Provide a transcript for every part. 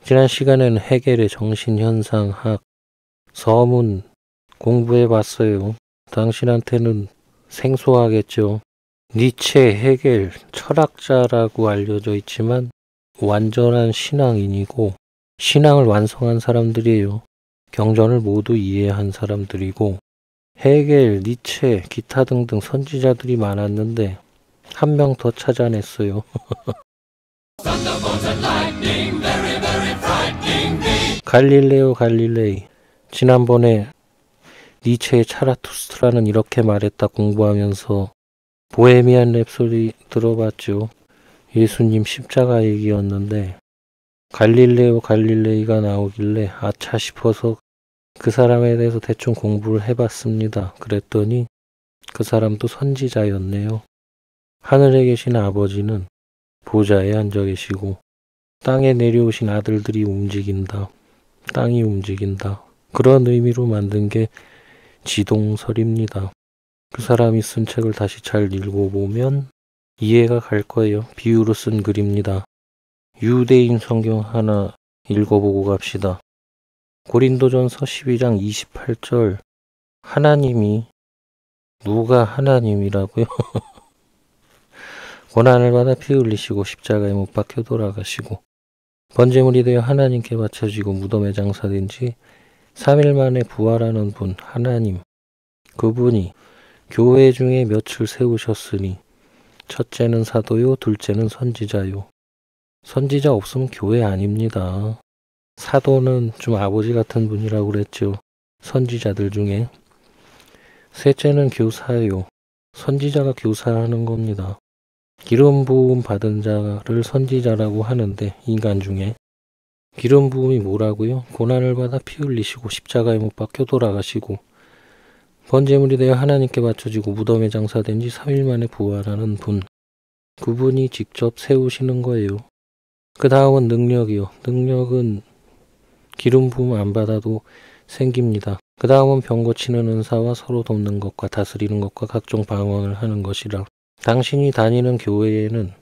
지난 시간에는 헤겔의 정신현상학 서문 공부해봤어요. 당신한테는 생소하겠죠. 니체, 헤겔, 철학자라고 알려져 있지만 완전한 신앙인이고 신앙을 완성한 사람들이에요. 경전을 모두 이해한 사람들이고 헤겔, 니체, 기타 등등 선지자들이 많았는데 한 명 더 찾아냈어요. 갈릴레오 갈릴레이. 지난번에 니체의 차라투스트라는 이렇게 말했다 공부하면서 보헤미안 랩소디 들어봤죠. 예수님 십자가 얘기였는데 갈릴레오 갈릴레이가 나오길래 아차 싶어서 그 사람에 대해서 대충 공부를 해봤습니다. 그랬더니 그 사람도 선지자였네요. 하늘에 계신 아버지는 보좌에 앉아 계시고 땅에 내려오신 아들들이 움직인다. 땅이 움직인다. 그런 의미로 만든 게 지동설입니다. 그 사람이 쓴 책을 다시 잘 읽어보면 이해가 갈 거예요. 비유로 쓴 글입니다. 유대인 성경 하나 읽어보고 갑시다. 고린도전서 12장 28절. 하나님이 누가 하나님이라고요? 고난을 받아 피 흘리시고 십자가에 못 박혀 돌아가시고 번제물이 되어 하나님께 바쳐지고 무덤에 장사된 지 3일 만에 부활하는 분 하나님, 그분이 교회 중에 몇을 세우셨으니 첫째는 사도요, 둘째는 선지자요. 선지자 없으면 교회 아닙니다. 사도는 좀 아버지 같은 분이라고 그랬죠. 선지자들 중에. 셋째는 교사요. 선지자가 교사하는 겁니다. 기름 부음 받은 자를 선지자라고 하는데 인간 중에 기름 부음이 뭐라고요? 고난을 받아 피 흘리시고 십자가에 못 박혀 돌아가시고 번제물이 되어 하나님께 바쳐지고 무덤에 장사된 지 3일 만에 부활하는 분. 그분이 직접 세우시는 거예요. 그 다음은 능력이요. 능력은 기름 부음 안 받아도 생깁니다. 그 다음은 병 고치는 은사와 서로 돕는 것과 다스리는 것과 각종 방언을 하는 것이라. 당신이 다니는 교회에는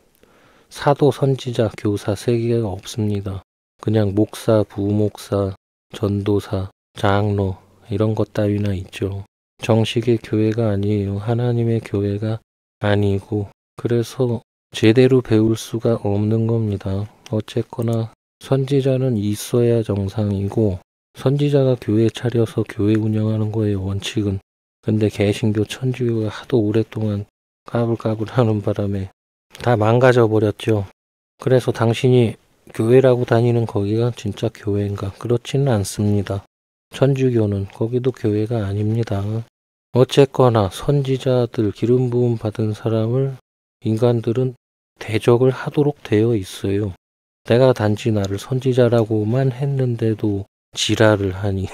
사도, 선지자, 교사 세 개가 없습니다. 그냥 목사, 부목사, 전도사, 장로 이런 것 따위나 있죠. 정식의 교회가 아니에요. 하나님의 교회가 아니고 그래서 제대로 배울 수가 없는 겁니다. 어쨌거나 선지자는 있어야 정상이고 선지자가 교회 차려서 교회 운영하는 거예요. 원칙은. 근데 개신교 천주교가 하도 오랫동안 까불까불 하는 바람에 다 망가져 버렸죠. 그래서 당신이 교회라고 다니는 거기가 진짜 교회인가? 그렇지는 않습니다. 천주교는 거기도 교회가 아닙니다. 어쨌거나 선지자들 기름 부음 받은 사람을 인간들은 대적을 하도록 되어 있어요. 내가 단지 나를 선지자라고만 했는데도 지랄을 하니.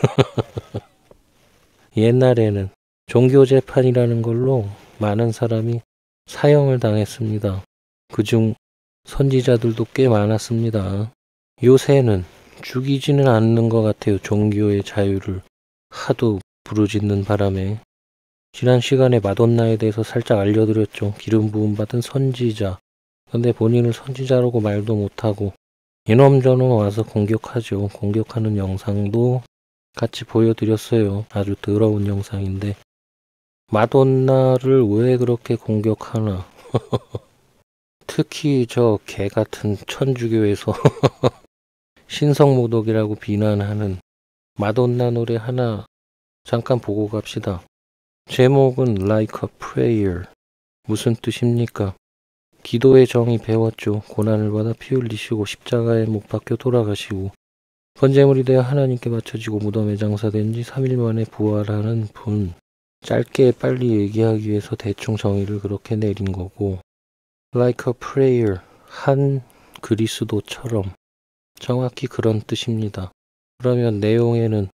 옛날에는 종교재판이라는 걸로 많은 사람이 사형을 당했습니다. 그중 선지자들도 꽤 많았습니다. 요새는 죽이지는 않는 것 같아요. 종교의 자유를 하도 부르짖는 바람에. 지난 시간에 마돈나에 대해서 살짝 알려드렸죠. 기름 부음 받은 선지자. 근데 본인을 선지자라고 말도 못하고 이놈저놈 와서 공격하죠. 공격하는 영상도 같이 보여드렸어요. 아주 더러운 영상인데 마돈나를 왜 그렇게 공격하나. 특히 저 개같은 천주교에서 신성모독이라고 비난하는 마돈나 노래 하나 잠깐 보고 갑시다. 제목은 Like a Prayer. 무슨 뜻입니까? 기도의 정의 배웠죠. 고난을 받아 피 흘리시고 십자가에 못 박혀 돌아가시고 번제물이 되어 하나님께 바쳐지고 무덤에 장사된 지 3일 만에 부활하는 분. 짧게 빨리 얘기하기 위해서 대충 정의를 그렇게 내린 거고 Like a prayer, 한 그리스도처럼 정확히 그런 뜻입니다. 그러면 내용에는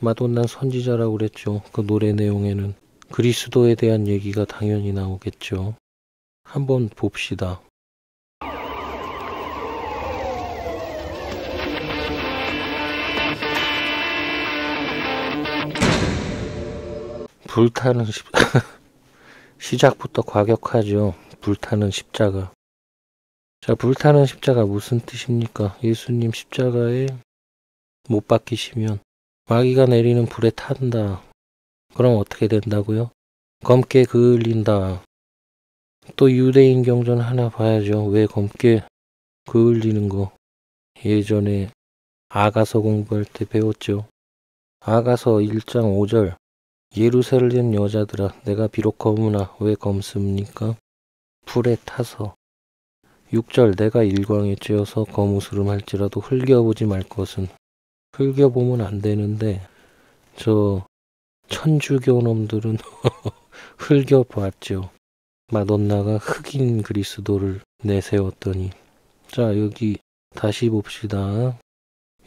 마돈나 선지자라고 그랬죠. 그 노래 내용에는 그리스도에 대한 얘기가 당연히 나오겠죠. 한번 봅시다. 불타는 시작부터 과격하죠. 불타는 십자가. 자, 불타는 십자가 무슨 뜻입니까? 예수님 십자가에 못 박히시면 마귀가 내리는 불에 탄다. 그럼 어떻게 된다고요? 검게 그을린다. 또 유대인 경전 하나 봐야죠. 왜 검게 그을리는 거. 예전에 아가서 공부할 때 배웠죠. 아가서 1장 5절. 예루살렘 여자들아 내가 비록 검으나 왜 검습니까? 불에 타서. 6절 내가 일광에 쬐어서 거무스름 할지라도 흘겨보지 말 것은. 흘겨보면 안 되는데 저 천주교 놈들은 흘겨봤죠. 마돈나가 흑인 그리스도를 내세웠더니. 자, 여기 다시 봅시다.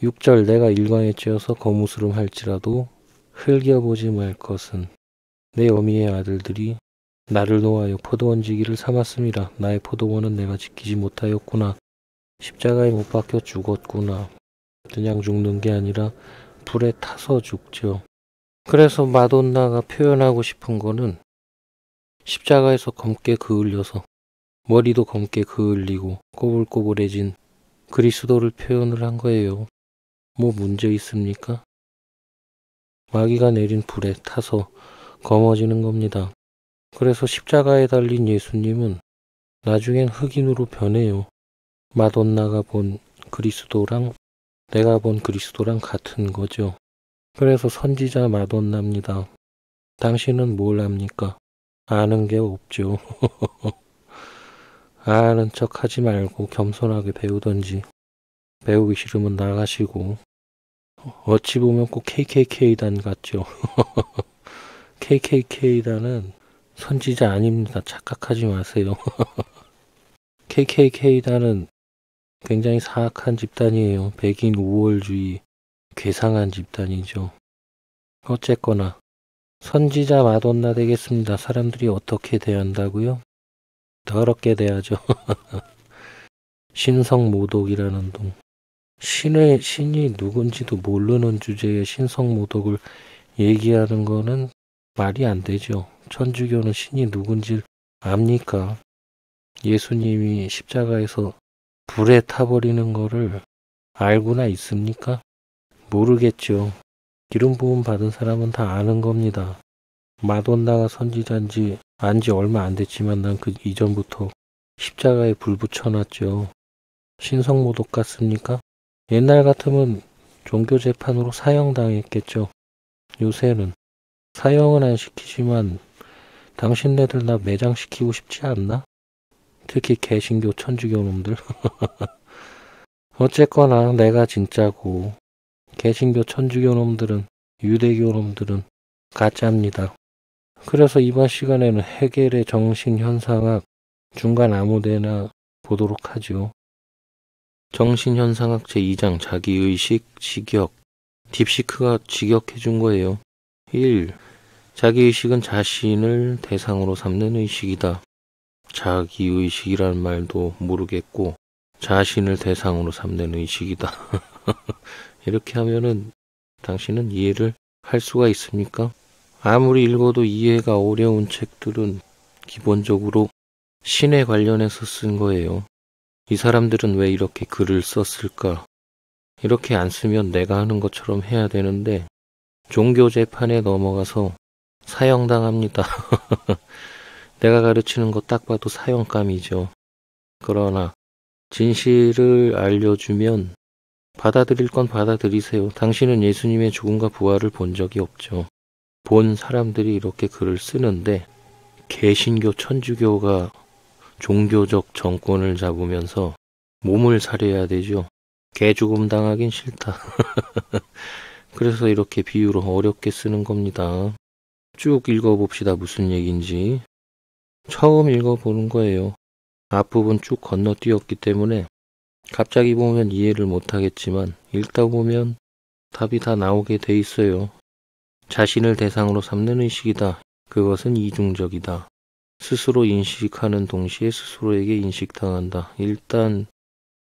6절 내가 일광에 쬐어서 거무스름 할지라도 흘겨보지 말 것은 내 어미의 아들들이 나를 놓아여 포도원지기를 삼았습니다. 나의 포도원은 내가 지키지 못하였구나. 십자가에 못 박혀 죽었구나. 그냥 죽는 게 아니라 불에 타서 죽죠. 그래서 마돈나가 표현하고 싶은 거는 십자가에서 검게 그을려서 머리도 검게 그을리고 꼬불꼬불해진 그리스도를 표현을 한 거예요. 뭐 문제 있습니까? 마귀가 내린 불에 타서 검어지는 겁니다. 그래서 십자가에 달린 예수님은 나중엔 흑인으로 변해요. 마돈나가 본 그리스도랑 내가 본 그리스도랑 같은 거죠. 그래서 선지자 마돈나입니다. 당신은 뭘 압니까? 아는 게 없죠. 아는 척 하지 말고 겸손하게 배우던지, 배우기 싫으면 나가시고. 어찌 보면 꼭 KKK단 같죠. KKK단은 선지자 아닙니다. 착각하지 마세요. KKK단은 굉장히 사악한 집단이에요. 백인 우월주의, 괴상한 집단이죠. 어쨌거나 선지자 마돈나 되겠습니다. 사람들이 어떻게 대한다고요? 더럽게 대하죠. 신성모독이라는 동. 신이 누군지도 모르는 주제에 신성모독을 얘기하는 거는 말이 안 되죠. 천주교는 신이 누군지 압니까? 예수님이 십자가에서 불에 타버리는 거를 알고나 있습니까? 모르겠죠. 기름 부음 받은 사람은 다 아는 겁니다. 마돈나가 선지자인지 안지 얼마 안 됐지만 난 그 이전부터 십자가에 불 붙여놨죠. 신성모독 같습니까? 옛날 같으면 종교재판으로 사형당했겠죠. 요새는 사형은 안 시키지만 당신네들 나 매장시키고 싶지 않나? 특히 개신교 천주교 놈들. 어쨌거나 내가 진짜고 개신교 천주교 놈들은 유대교 놈들은 가짜입니다. 그래서 이번 시간에는 헤겔의 정신현상학 중간 아무데나 보도록 하죠. 정신현상학 제2장 자기의식 직역. 딥시크가 직역해준 거예요. 1. 자기의식은 자신을 대상으로 삼는 의식이다. 자기의식이란 말도 모르겠고 자신을 대상으로 삼는 의식이다. 이렇게 하면은 당신은 이해를 할 수가 있습니까? 아무리 읽어도 이해가 어려운 책들은 기본적으로 신에 관련해서 쓴 거예요. 이 사람들은 왜 이렇게 글을 썼을까? 이렇게 안 쓰면 내가 하는 것처럼 해야 되는데 종교 재판에 넘어가서 사형당합니다. 내가 가르치는 거 딱 봐도 사형감이죠. 그러나 진실을 알려주면 받아들일 건 받아들이세요. 당신은 예수님의 죽음과 부활을 본 적이 없죠. 본 사람들이 이렇게 글을 쓰는데 개신교 천주교가 종교적 정권을 잡으면서 몸을 사려야 되죠. 개죽음 당하긴 싫다. 그래서 이렇게 비유로 어렵게 쓰는 겁니다. 쭉 읽어봅시다. 무슨 얘기인지. 처음 읽어보는 거예요. 앞부분 쭉 건너뛰었기 때문에 갑자기 보면 이해를 못하겠지만 읽다 보면 답이 다 나오게 돼 있어요. 자신을 대상으로 삼는 의식이다. 그것은 이중적이다. 스스로 인식하는 동시에 스스로에게 인식당한다. 일단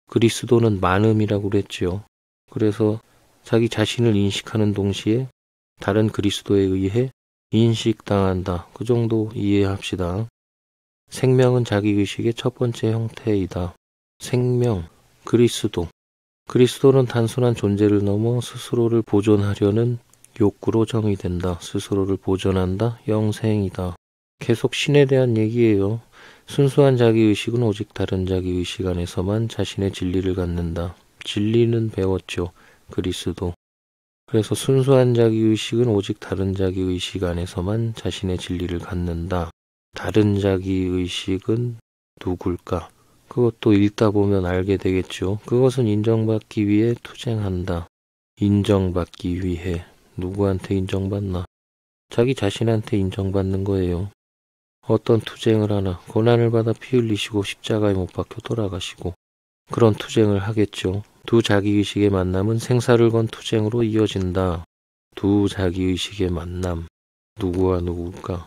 그리스도는 만음이라고 그랬죠. 그래서 자기 자신을 인식하는 동시에 다른 그리스도에 의해 인식당한다. 그 정도 이해합시다. 생명은 자기의식의 첫 번째 형태이다. 생명, 그리스도. 그리스도는 단순한 존재를 넘어 스스로를 보존하려는 욕구로 정의된다. 스스로를 보존한다. 영생이다. 계속 신에 대한 얘기예요. 순수한 자기의식은 오직 다른 자기의식 안에서만 자신의 진리를 갖는다. 진리는 배웠죠. 그리스도. 그래서 순수한 자기의식은 오직 다른 자기의식 안에서만 자신의 진리를 갖는다. 다른 자기의식은 누굴까? 그것도 읽다 보면 알게 되겠죠. 그것은 인정받기 위해 투쟁한다. 인정받기 위해. 누구한테 인정받나? 자기 자신한테 인정받는 거예요. 어떤 투쟁을 하나, 고난을 받아 피 흘리시고 십자가에 못 박혀 돌아가시고 그런 투쟁을 하겠죠. 두 자기의식의 만남은 생사를 건 투쟁으로 이어진다. 두 자기의식의 만남. 누구와 누굴까?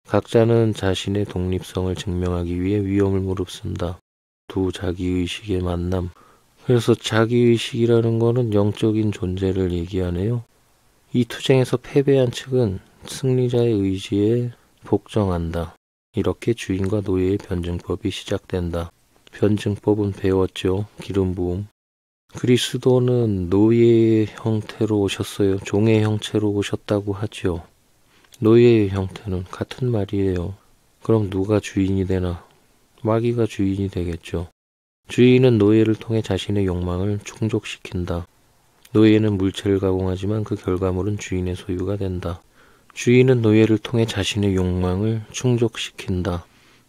각자는 자신의 독립성을 증명하기 위해 위험을 무릅쓴다. 두 자기의식의 만남. 그래서 자기의식이라는 거는 영적인 존재를 얘기하네요. 이 투쟁에서 패배한 측은 승리자의 의지에 복종한다. 이렇게 주인과 노예의 변증법이 시작된다. 변증법은 배웠죠. 기름 부음. 그리스도는 노예의 형태로 오셨어요. 종의 형체로 오셨다고 하죠. 노예의 형태는 같은 말이에요. 그럼 누가 주인이 되나? 마귀가 주인이 되겠죠. 주인은 노예를 통해 자신의 욕망을 충족시킨다. 노예는 물체를 가공하지만 그 결과물은 주인의 소유가 된다. 주인은 노예를 통해 자신의 욕망을 충족시킨다.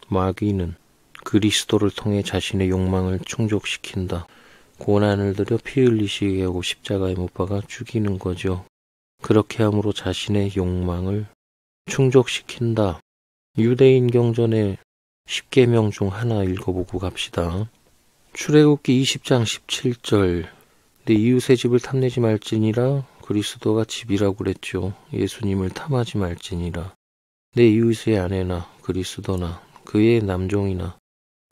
마귀는 그리스도를 통해 자신의 욕망을 충족시킨다. 고난을 들여 피 흘리시게 하고 십자가에 못 박아 죽이는 거죠. 그렇게 함으로 자신의 욕망을 충족시킨다. 유대인 경전의 10계명 중 하나 읽어보고 갑시다. 출애굽기 20장 17절. 내 이웃의 집을 탐내지 말지니라. 그리스도가 집이라고 그랬죠. 예수님을 탐하지 말지니라. 내 이웃의 아내나 그리스도나 그의 남종이나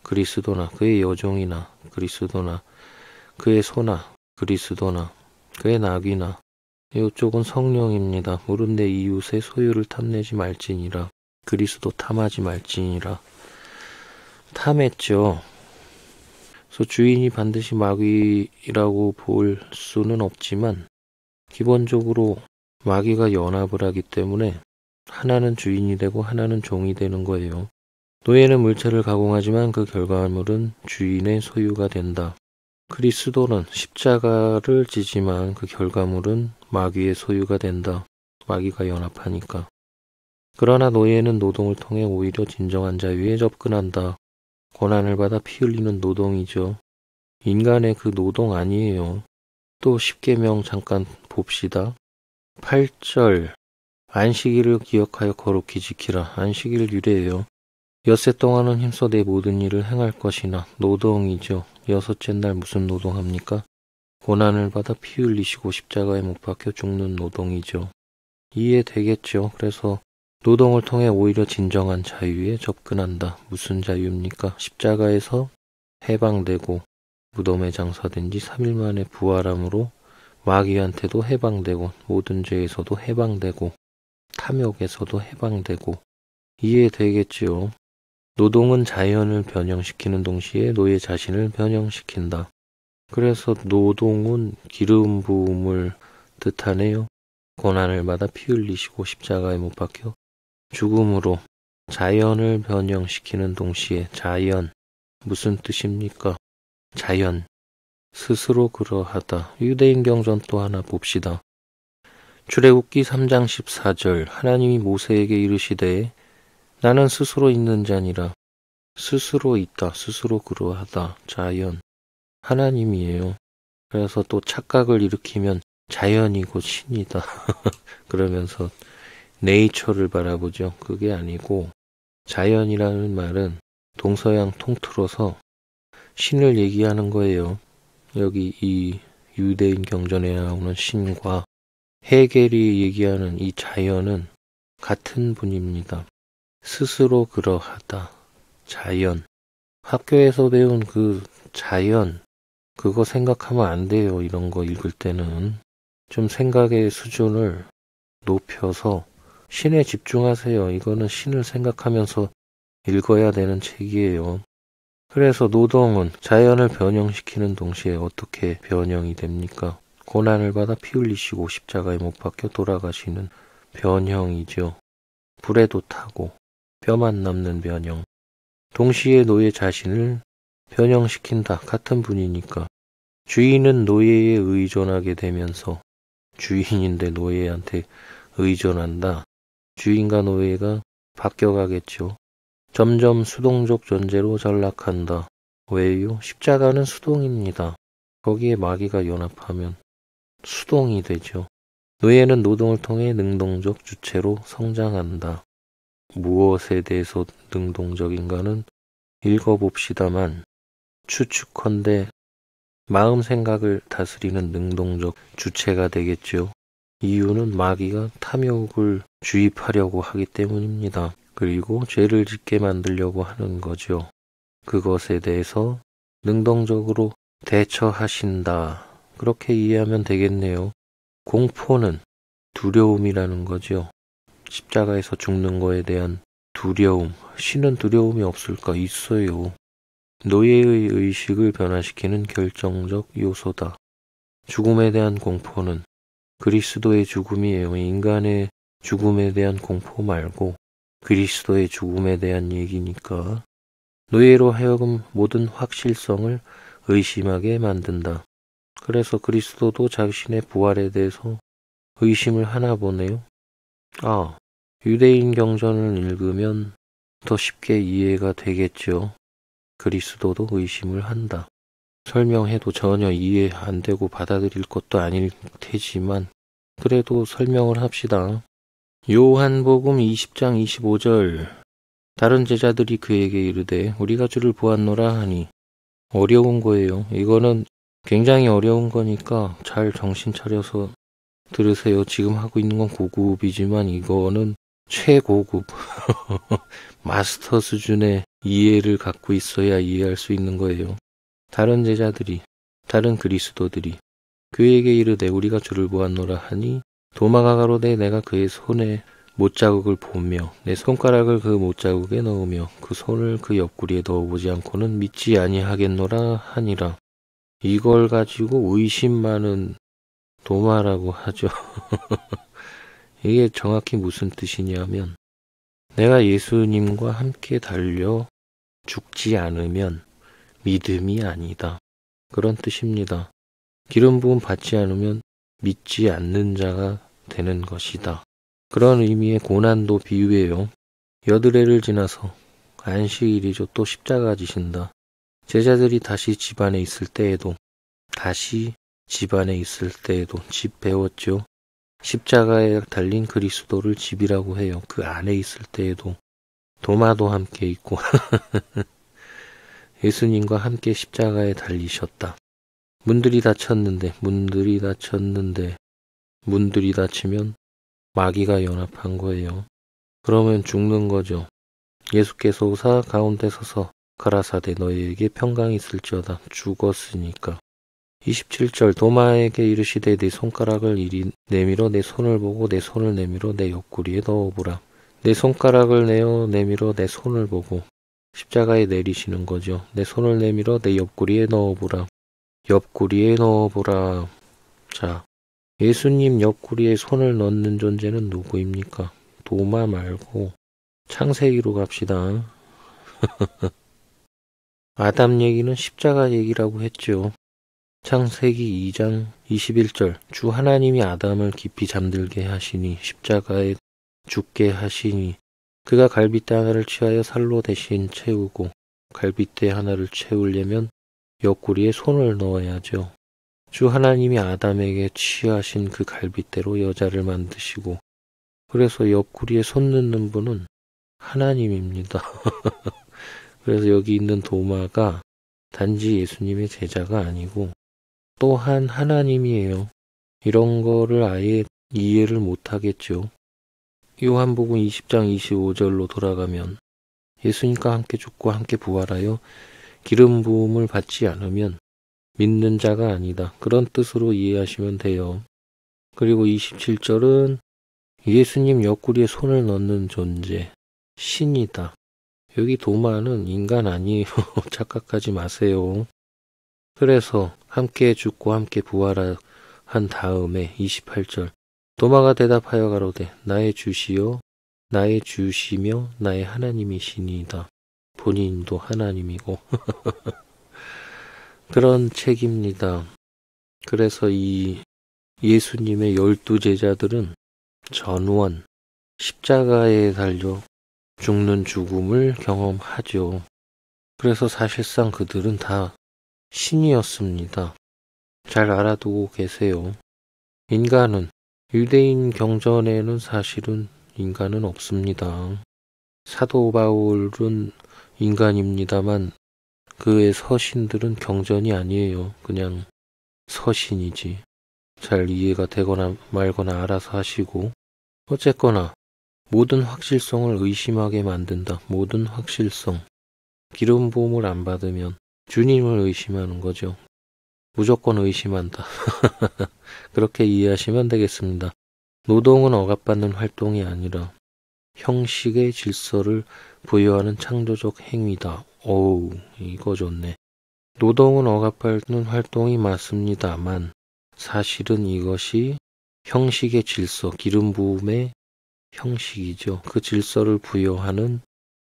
그리스도나 그의 여종이나 그리스도나 그의 소나 그리스도나 그의 낙이나. 이쪽은 성령입니다. 무릇 내 이웃의 소유를 탐내지 말지니라. 그리스도 탐하지 말지니라. 탐했죠. 그래서 주인이 반드시 마귀라고 볼 수는 없지만 기본적으로 마귀가 연합을 하기 때문에 하나는 주인이 되고 하나는 종이 되는 거예요. 노예는 물체를 가공하지만 그 결과물은 주인의 소유가 된다. 그리스도는 십자가를 지지만 그 결과물은 마귀의 소유가 된다. 마귀가 연합하니까. 그러나 노예는 노동을 통해 오히려 진정한 자유에 접근한다. 고난을 받아 피 흘리는 노동이죠. 인간의 그 노동 아니에요. 또 10계명 잠깐 봅시다. 8절. 안식일을 기억하여 거룩히 지키라. 안식일 유래예요. 엿새 동안은 힘써 내 모든 일을 행할 것이나. 노동이죠. 여섯째 날 무슨 노동합니까? 고난을 받아 피 흘리시고 십자가에 못 박혀 죽는 노동이죠. 이해되겠죠? 그래서 노동을 통해 오히려 진정한 자유에 접근한다. 무슨 자유입니까? 십자가에서 해방되고 무덤에 장사된 지 3일 만에 부활함으로 마귀한테도 해방되고 모든 죄에서도 해방되고 탐욕에서도 해방되고. 이해되겠지요? 노동은 자연을 변형시키는 동시에 노예 자신을 변형시킨다. 그래서 노동은 기름 부음을 뜻하네요. 고난을 받아 피 흘리시고 십자가에 못 박혀 죽음으로 자연을 변형시키는 동시에. 자연 무슨 뜻입니까? 자연 스스로 그러하다. 유대인 경전 또 하나 봅시다. 출애굽기 3장 14절. 하나님이 모세에게 이르시되 나는 스스로 있는 자니라. 스스로 있다. 스스로 그러하다. 자연 하나님이에요. 그래서 또 착각을 일으키면 자연이고 신이다. 그러면서 네이처를 바라보죠. 그게 아니고 자연이라는 말은 동서양 통틀어서 신을 얘기하는 거예요. 여기 이 유대인 경전에 나오는 신과 헤겔이 얘기하는 이 자연은 같은 분입니다. 스스로 그러하다. 자연. 학교에서 배운 그 자연, 그거 생각하면 안 돼요. 이런 거 읽을 때는. 좀 생각의 수준을 높여서 신에 집중하세요. 이거는 신을 생각하면서 읽어야 되는 책이에요. 그래서 노동은 자연을 변형시키는 동시에 어떻게 변형이 됩니까? 고난을 받아 피 흘리시고 십자가에 못 박혀 돌아가시는 변형이죠. 불에도 타고 뼈만 남는 변형. 동시에 노예 자신을 변형시킨다. 같은 분이니까. 주인은 노예에 의존하게 되면서 주인인데 노예한테 의존한다. 주인과 노예가 바뀌어가겠죠. 점점 수동적 존재로 전락한다. 왜요? 십자가는 수동입니다. 거기에 마귀가 연합하면 수동이 되죠. 노예는 노동을 통해 능동적 주체로 성장한다. 무엇에 대해서 능동적인가는 읽어봅시다만 추측컨대 마음 생각을 다스리는 능동적 주체가 되겠죠. 이유는 마귀가 탐욕을 주입하려고 하기 때문입니다. 그리고 죄를 짓게 만들려고 하는 거죠. 그것에 대해서 능동적으로 대처하신다. 그렇게 이해하면 되겠네요. 공포는 두려움이라는 거죠. 십자가에서 죽는 거에 대한 두려움. 신은 두려움이 없을까? 있어요. 노예의 의식을 변화시키는 결정적 요소다. 죽음에 대한 공포는 그리스도의 죽음이에요. 인간의 죽음에 대한 공포 말고 그리스도의 죽음에 대한 얘기니까. 노예로 하여금 모든 확실성을 의심하게 만든다. 그래서 그리스도도 자신의 부활에 대해서 의심을 하나 보네요. 유대인 경전을 읽으면 더 쉽게 이해가 되겠죠. 그리스도도 의심을 한다. 설명해도 전혀 이해 안 되고 받아들일 것도 아닐 테지만 그래도 설명을 합시다. 요한복음 20장 25절. 다른 제자들이 그에게 이르되 우리가 주를 보았노라 하니. 어려운 거예요. 이거는 굉장히 어려운 거니까 잘 정신 차려서 들으세요. 지금 하고 있는 건 고급이지만 이거는 최고급 마스터 수준의 이해를 갖고 있어야 이해할 수 있는 거예요. 다른 제자들이, 다른 그리스도들이 그에게 이르되 우리가 주를 보았노라 하니 도마가 가로되 내가 그의 손에 못자국을 보며 내 손가락을 그 못자국에 넣으며 그 손을 그 옆구리에 넣어보지 않고는 믿지 아니하겠노라 하니라. 이걸 가지고 의심 많은 도마라고 하죠. 이게 정확히 무슨 뜻이냐면 내가 예수님과 함께 달려 죽지 않으면 믿음이 아니다. 그런 뜻입니다. 기름 부음 받지 않으면 믿지 않는 자가 되는 것이다. 그런 의미의 고난도 비유예요. 여드레를 지나서 안식일이죠. 또 십자가 지신다. 제자들이 다시 집안에 있을 때에도 집 배웠죠. 십자가에 달린 그리스도를 집이라고 해요. 그 안에 있을 때에도 도마도 함께 있고 예수님과 함께 십자가에 달리셨다. 문들이 닫히면 마귀가 연합한 거예요. 그러면 죽는 거죠. 예수께서 오사 가운데 서서 가라사대 너희에게 평강이 있을지어다. 죽었으니까. 27절 도마에게 이르시되 내 손가락을 이리 내밀어 내 손을 보고 내 손을 내밀어 내 옆구리에 넣어보라. 내 손가락을 내밀어 내 손을 보고 십자가에 내리시는 거죠. 내 손을 내밀어 내 옆구리에 넣어보라. 옆구리에 넣어보라. 자, 예수님 옆구리에 손을 넣는 존재는 누구입니까? 도마 말고 창세기로 갑시다. 아담 얘기는 십자가 얘기라고 했죠. 창세기 2장 21절 주 하나님이 아담을 깊이 잠들게 하시니 십자가에 죽게 하시니 그가 갈빗대 하나를 취하여 살로 대신 채우고 갈빗대 하나를 채우려면 옆구리에 손을 넣어야죠. 주 하나님이 아담에게 취하신 그 갈빗대로 여자를 만드시고 그래서 옆구리에 손 넣는 분은 하나님입니다. 그래서 여기 있는 도마가 단지 예수님의 제자가 아니고 또한 하나님이에요. 이런 거를 아예 이해를 못하겠죠. 요한복음 20장 25절로 돌아가면 예수님과 함께 죽고 함께 부활하여 기름 부음을 받지 않으면 믿는 자가 아니다. 그런 뜻으로 이해하시면 돼요. 그리고 27절은 예수님 옆구리에 손을 넣는 존재, 신이다. 여기 도마는 인간 아니에요. 착각하지 마세요. 그래서 함께 죽고 함께 부활한 다음에 28절 도마가 대답하여 가로되 나의 주시요 나의 주시며 나의 하나님이시니이다. 본인도 하나님이고 그런 책입니다. 그래서 이 예수님의 12제자들은 전원 십자가에 달려 죽는 죽음을 경험하죠. 그래서 사실상 그들은 다 신이었습니다. 잘 알아두고 계세요. 인간은 유대인 경전에는 사실은 인간은 없습니다. 사도 바울은 인간입니다만 그의 서신들은 경전이 아니에요. 그냥 서신이지. 잘 이해가 되거나 말거나 알아서 하시고 어쨌거나 모든 확실성을 의심하게 만든다. 모든 확실성. 기름 부음을 안 받으면 주님을 의심하는 거죠. 무조건 의심한다. 그렇게 이해하시면 되겠습니다. 노동은 억압받는 활동이 아니라 형식의 질서를 부여하는 창조적 행위다. 오우, 이거 좋네. 노동은 억압받는 활동이 맞습니다만 사실은 이것이 형식의 질서, 기름 부음의 형식이죠. 그 질서를 부여하는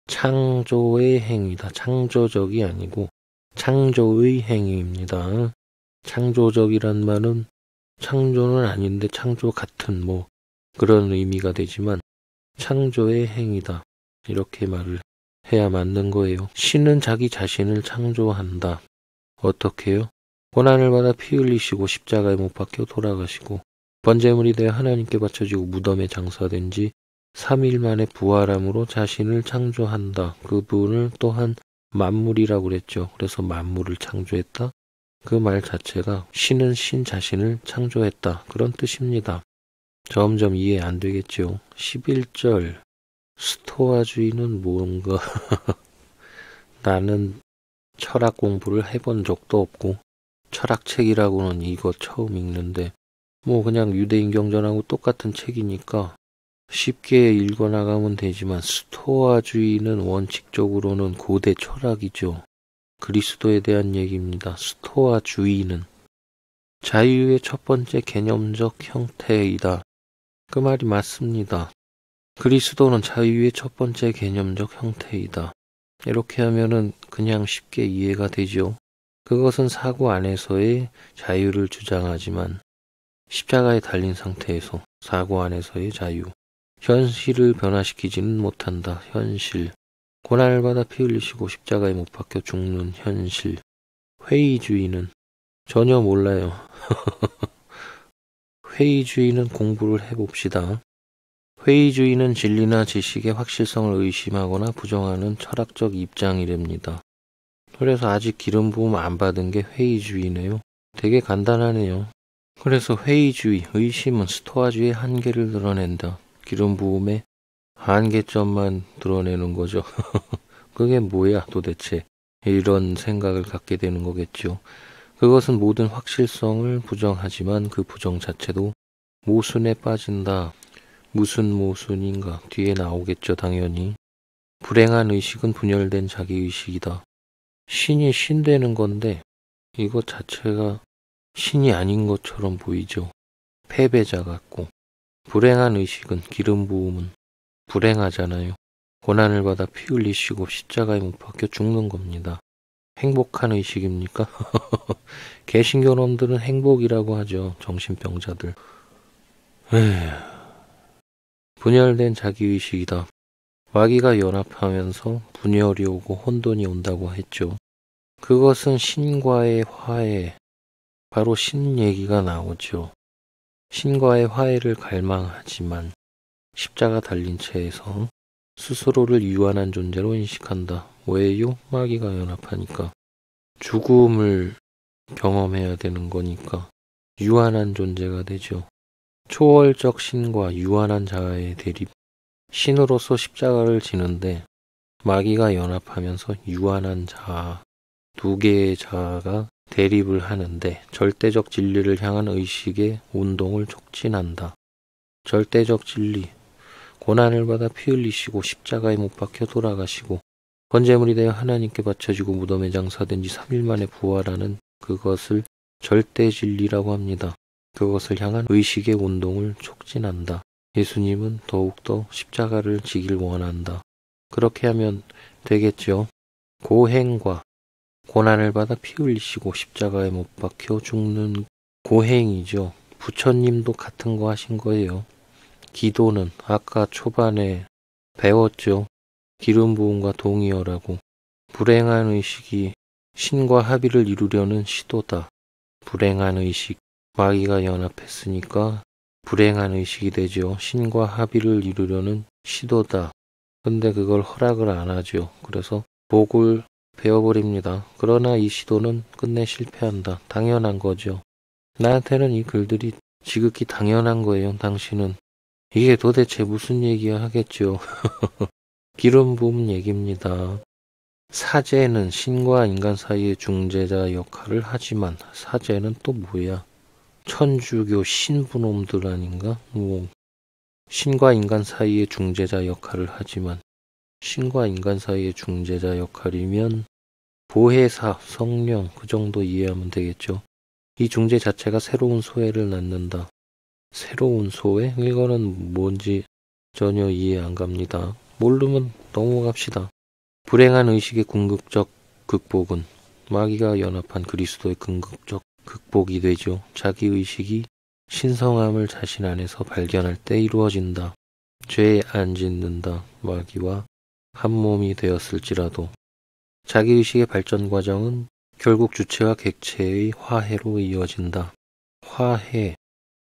창조의 행위다. 창조적이 아니고 창조의 행위입니다. 창조적이란 말은 창조는 아닌데 창조 같은 그런 의미가 되지만 창조의 행위다. 이렇게 말을 해야 맞는 거예요. 신은 자기 자신을 창조한다. 어떻게요? 고난을 받아 피 흘리시고 십자가에 못 박혀 돌아가시고 번제물이 되어 하나님께 바쳐지고 무덤에 장사된 지 3일 만에 부활함으로 자신을 창조한다. 그분을 또한 만물이라고 그랬죠. 그래서 만물을 창조했다. 그 말 자체가 신은 신 자신을 창조했다. 그런 뜻입니다. 점점 이해 안 되겠죠. 11절 스토아주의는 뭔가 나는 철학 공부를 해본 적도 없고 철학책이라고는 이거 처음 읽는데 그냥 유대인 경전하고 똑같은 책이니까 쉽게 읽어나가면 되지만 스토아주의는 원칙적으로는 고대 철학이죠. 그리스도에 대한 얘기입니다. 스토아주의는 자유의 첫 번째 개념적 형태이다. 그 말이 맞습니다. 그리스도는 자유의 첫 번째 개념적 형태이다. 이렇게 하면은 그냥 쉽게 이해가 되죠. 그것은 사고 안에서의 자유를 주장하지만 십자가에 달린 상태에서 사고 안에서의 자유, 현실을 변화시키지는 못한다. 현실, 고난을 받아 피 흘리시고 십자가에 못 박혀 죽는 현실. 회의주의는 전혀 몰라요. 회의주의는 공부를 해봅시다. 회의주의는 진리나 지식의 확실성을 의심하거나 부정하는 철학적 입장이랍니다. 그래서 아직 기름 부음 안 받은 게 회의주의네요. 되게 간단하네요. 그래서 회의주의, 의심은 스토아주의의 한계를 드러낸다. 기름 부음의 한계점만 드러내는 거죠. 그게 뭐야 도대체. 이런 생각을 갖게 되는 거겠죠. 그것은 모든 확실성을 부정하지만 그 부정 자체도 모순에 빠진다. 무슨 모순인가 뒤에 나오겠죠. 당연히. 불행한 의식은 분열된 자기의식이다. 신이 신되는 건데 이것 자체가 신이 아닌 것처럼 보이죠. 패배자 같고. 불행한 의식은 기름 부음은 불행하잖아요. 고난을 받아 피 흘리시고 십자가에 못 박혀 죽는 겁니다. 행복한 의식입니까? 개신교놈들은 행복이라고 하죠. 정신병자들. 분열된 자기의식이다. 마귀가 연합하면서 분열이 오고 혼돈이 온다고 했죠. 그것은 신과의 화해, 바로 신 얘기가 나오죠. 신과의 화해를 갈망하지만 십자가 달린 채에서 스스로를 유한한 존재로 인식한다. 왜요? 마귀가 연합하니까. 죽음을 경험해야 되는 거니까 유한한 존재가 되죠. 초월적 신과 유한한 자아의 대립. 신으로서 십자가를 지는데 마귀가 연합하면서 유한한 자아, 두 개의 자아가 대립을 하는데 절대적 진리를 향한 의식의 운동을 촉진한다. 절대적 진리, 고난을 받아 피 흘리시고 십자가에 못 박혀 돌아가시고 번제물이 되어 하나님께 바쳐지고 무덤에 장사된 지 3일 만에 부활하는 그것을 절대 진리라고 합니다. 그것을 향한 의식의 운동을 촉진한다. 예수님은 더욱더 십자가를 지길 원한다. 그렇게 하면 되겠죠. 고행과 고난을 받아 피 흘리시고 십자가에 못 박혀 죽는 고행이죠. 부처님도 같은 거 하신 거예요. 기도는 아까 초반에 배웠죠. 기름 부음과 동의어라고. 불행한 의식이 신과 합의를 이루려는 시도다. 불행한 의식, 마귀가 연합했으니까 불행한 의식이 되죠. 신과 합의를 이루려는 시도다. 근데 그걸 허락을 안 하죠. 그래서 복을 베어버립니다. 그러나 이 시도는 끝내 실패한다. 당연한 거죠. 나한테는 이 글들이 지극히 당연한 거예요. 당신은 이게 도대체 무슨 얘기야 하겠죠. 기름 부음 얘기입니다. 사제는 신과 인간 사이의 중재자 역할을 하지만 사제는 또 뭐야? 천주교 신부놈들 아닌가? 신과 인간 사이의 중재자 역할을 하지만 신과 인간 사이의 중재자 역할이면 보혜사, 성령 그 정도 이해하면 되겠죠. 이 중재 자체가 새로운 소외를 낳는다. 새로운 소외? 이거는 뭔지 전혀 이해 안 갑니다. 모르면 넘어갑시다. 불행한 의식의 궁극적 극복은 마귀가 연합한 그리스도의 궁극적 극복이 되죠. 자기의식이 신성함을 자신 안에서 발견할 때 이루어진다. 죄에 안 짓는다. 마귀와 한 몸이 되었을지라도 자기의식의 발전 과정은 결국 주체와 객체의 화해로 이어진다. 화해,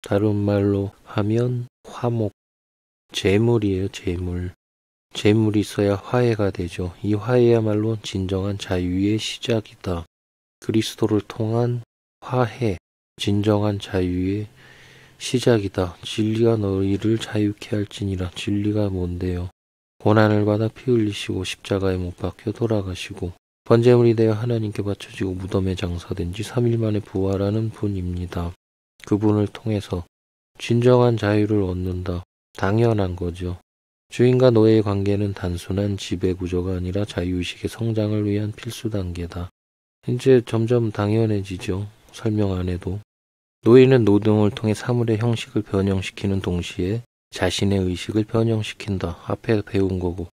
다른 말로 하면 화목, 재물이에요. 재물. 재물이 있어야 화해가 되죠. 이 화해야말로 진정한 자유의 시작이다. 그리스도를 통한 화해, 진정한 자유의 시작이다. 진리가 너희를 자유케 할지니라. 진리가 뭔데요? 고난을 받아 피 흘리시고 십자가에 못 박혀 돌아가시고 번제물이 되어 하나님께 바쳐지고 무덤에 장사된 지 3일 만에 부활하는 분입니다. 그분을 통해서 진정한 자유를 얻는다. 당연한 거죠. 주인과 노예의 관계는 단순한 지배 구조가 아니라 자유의식의 성장을 위한 필수 단계다. 이제 점점 당연해지죠. 설명 안 해도. 노예는 노동을 통해 사물의 형식을 변형시키는 동시에 자신의 의식을 변형시킨다. 앞에 배운 거고.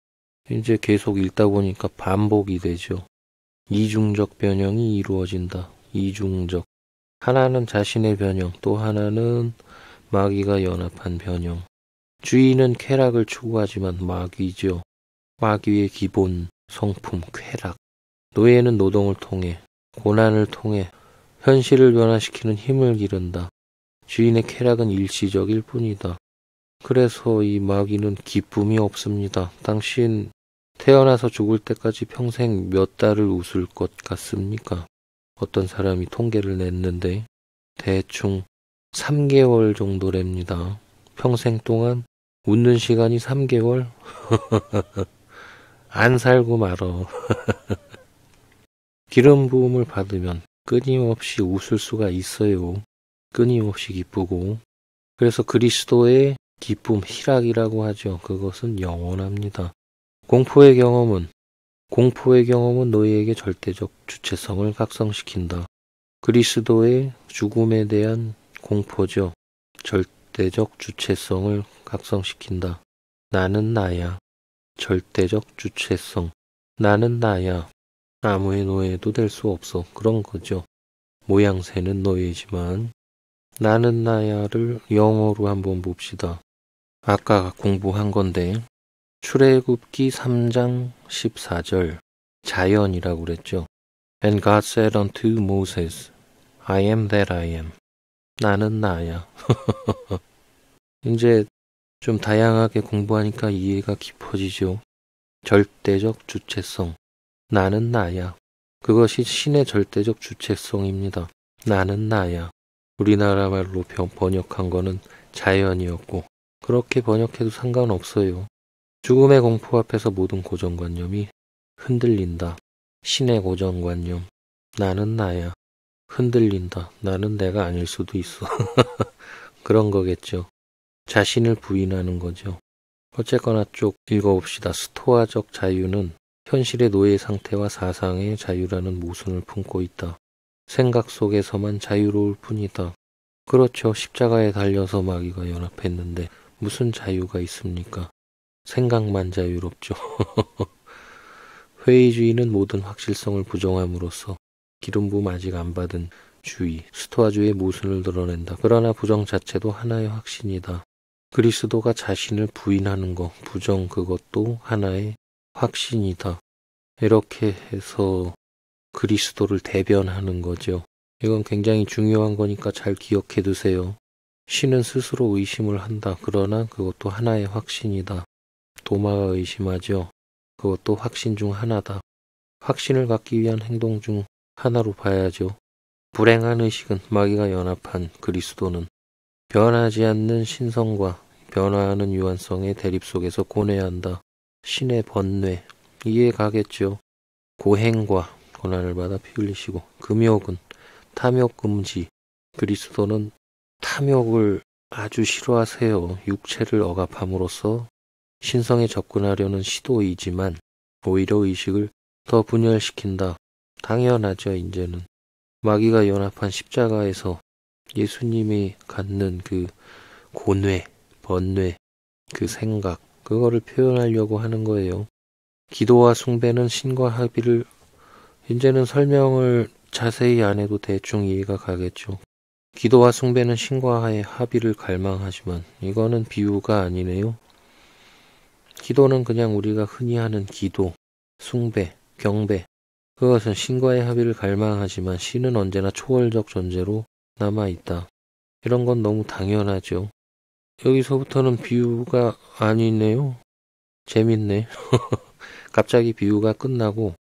이제 계속 읽다 보니까 반복이 되죠. 이중적 변형이 이루어진다. 이중적. 하나는 자신의 변형, 또 하나는 마귀가 연합한 변형. 주인은 쾌락을 추구하지만 마귀죠. 마귀의 기본 성품, 쾌락. 노예는 노동을 통해, 고난을 통해 현실을 변화시키는 힘을 기른다. 주인의 쾌락은 일시적일 뿐이다. 그래서 이 마귀는 기쁨이 없습니다. 당신 태어나서 죽을 때까지 평생 몇 달을 웃을 것 같습니까? 어떤 사람이 통계를 냈는데 대충 3개월 정도랍니다. 평생 동안 웃는 시간이 3개월? 안 살고 말어. 기름 부음을 받으면 끊임없이 웃을 수가 있어요. 끊임없이 기쁘고. 그래서 그리스도의 기쁨, 희락이라고 하죠. 그것은 영원합니다. 공포의 경험은 너희에게 절대적 주체성을 각성시킨다. 그리스도의 죽음에 대한 공포죠. 절대적 주체성을 각성시킨다. 나는 나야. 절대적 주체성. 나는 나야. 아무의 노예도 될 수 없어. 그런 거죠. 모양새는 노예지만 나는 나야를 영어로 한번 봅시다. 아까 공부한 건데 출애굽기 3장 14절 자연이라고 그랬죠. And God said unto Moses, I am that I am. 나는 나야. 이제 좀 다양하게 공부하니까 이해가 깊어지죠. 절대적 주체성. 나는 나야. 그것이 신의 절대적 주체성입니다. 나는 나야. 우리나라 말로 번역한 거는 자연이었고 그렇게 번역해도 상관없어요. 죽음의 공포 앞에서 모든 고정관념이 흔들린다. 신의 고정관념. 나는 나야. 흔들린다. 나는 내가 아닐 수도 있어. 그런 거겠죠. 자신을 부인하는 거죠. 어쨌거나 쭉 읽어봅시다. 스토아적 자유는 현실의 노예 상태와 사상의 자유라는 모순을 품고 있다. 생각 속에서만 자유로울 뿐이다. 그렇죠. 십자가에 달려서 마귀가 연합했는데 무슨 자유가 있습니까? 생각만 자유롭죠. 회의주의는 모든 확실성을 부정함으로써 기름 부음 아직 안 받은 주의, 스토아주의의 모순을 드러낸다. 그러나 부정 자체도 하나의 확신이다. 그리스도가 자신을 부인하는 것, 부정 그것도 하나의 확신이다. 이렇게 해서 그리스도를 대변하는 거죠. 이건 굉장히 중요한 거니까 잘 기억해 두세요. 신은 스스로 의심을 한다. 그러나 그것도 하나의 확신이다. 도마가 의심하죠. 그것도 확신 중 하나다. 확신을 갖기 위한 행동 중 하나로 봐야죠. 불행한 의식은 마귀가 연합한 그리스도는 변하지 않는 신성과 변화하는 유한성의 대립 속에서 고뇌한다. 신의 번뇌, 이해 가겠죠. 고행과 고난을 받아 피 흘리시고 금욕은 탐욕 금지. 그리스도는 탐욕을 아주 싫어하세요. 육체를 억압함으로써 신성에 접근하려는 시도이지만 오히려 의식을 더 분열시킨다. 당연하죠. 이제는 마귀가 연합한 십자가에서 예수님이 갖는 그 고뇌, 번뇌, 그 생각, 그거를 표현하려고 하는 거예요. 기도와 숭배는 신과 합의를, 이제는 설명을 자세히 안 해도 대충 이해가 가겠죠. 기도와 숭배는 신과의 합의를 갈망하지만 이거는 비유가 아니네요. 기도는 그냥 우리가 흔히 하는 기도, 숭배, 경배, 그것은 신과의 합의를 갈망하지만 신은 언제나 초월적 존재로 남아있다. 이런 건 너무 당연하죠. 여기서부터는 비유가 아니네요. 재밌네. 갑자기 비유가 끝나고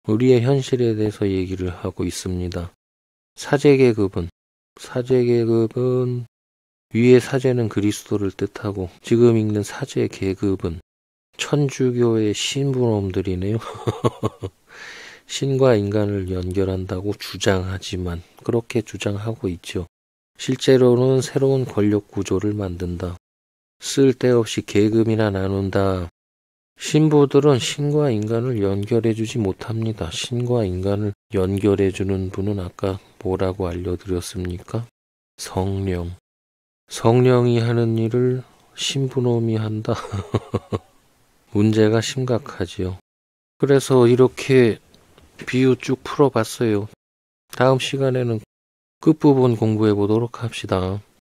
우리의 현실에 대해서 얘기를 하고 있습니다. 사제계급은 위의 사제는 그리스도를 뜻하고 지금 읽는 사제계급은 천주교의 신부놈들이네요. 신과 인간을 연결한다고 주장하지만 그렇게 주장하고 있죠. 실제로는 새로운 권력 구조를 만든다. 쓸데없이 계급이나 나눈다. 신부들은 신과 인간을 연결해주지 못합니다. 신과 인간을 연결해주는 분은 아까 뭐라고 알려드렸습니까? 성령. 성령이 하는 일을 신부놈이 한다. 문제가 심각하지요. 그래서 이렇게 비유 쭉 풀어봤어요. 다음 시간에는 끝부분 공부해 보도록 합시다.